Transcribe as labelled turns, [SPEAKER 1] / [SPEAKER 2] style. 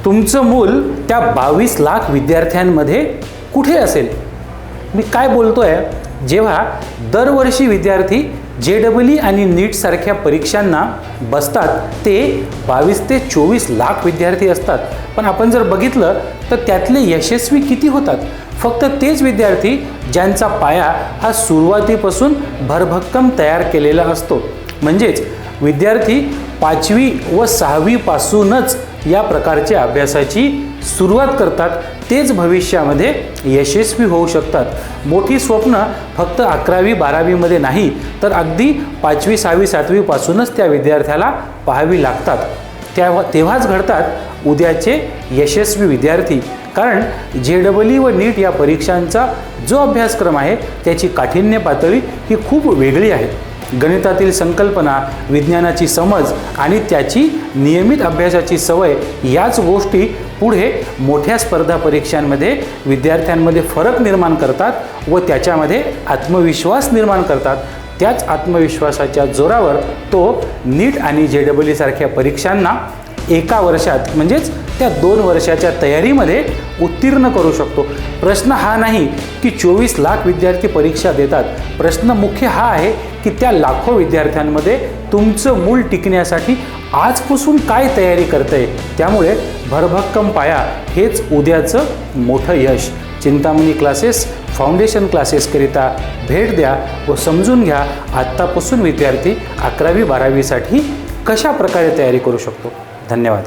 [SPEAKER 1] तुमचं मूल त्या 22 लाख विद्यार्थ्यांमध्ये कुठे असेल? मी काय बोलतोय, जेव्हा दरवर्षी विद्यार्थी JEE आणि नीट सारख्या परीक्षांना बसतात ते 22 ते 24 लाख विद्यार्थी असतात. पण आपण जर बघितलं तर त्यातले यशस्वी किती होतात? फक्त तेच विद्यार्थी ज्यांचा पाया हा सुरुवातीपासून भरभक्कम तयार केलेला असतो. म्हणजेच विद्यार्थी 5वी व 6वी पासूनच या प्रकारच्या अभ्यासाची सुरुवात करतात, तेच भविष्यामध्ये यशस्वी होऊ शकतात. मोठी स्वप्न फक्त 11वी 12वीमध्ये नाही तर अगदी 5वी 6वी 7वी पासूनच त्या विद्यार्थ्याला पाहावी लागतात. तेव्हाच घडतात उद्याचे यशस्वी विद्यार्थी. कारण JEE व नीट या परीक्षांचा जो अभ्यासक्रम आहे त्याची काठिण्य पातळी ही खूप वेगळी आहे. गणितातील संकल्पना, विज्ञानाची समज आणि त्याची नियमित अभ्यासाची सवय याच गोष्टी पुढे मोठ्या स्पर्धा परीक्षांमध्ये विद्यार्थ्यांमध्ये फरक निर्माण करतात व त्याच्यामध्ये आत्मविश्वास निर्माण करतात. त्याच आत्मविश्वासाच्या जोरावर तो नीट आणि JEE सारख्या परीक्षांना एका वर्षात म्हणजेच त्या 2 वर्षाच्या तयारीमध्ये उत्तीर्ण करू शकतो. प्रश्न हा नाही की 24 लाख विद्यार्थी परीक्षा देतात. प्रश्न मुख्य हा आहे की त्या लाखो विद्यार्थ्यांमध्ये तुमचं मूल टिकण्यासाठी आजपासून काय तयारी करतंय. त्यामुळे भरभक्कम पाया हेच उद्याचं मोठं यश. चिंतामणी क्लासेस फाउंडेशन क्लासेसकरिता भेट द्या व समजून घ्या आत्तापासून विद्यार्थी 11वी 12वीसाठी कशा प्रकारे तयारी करू शकतो. धन्यवाद.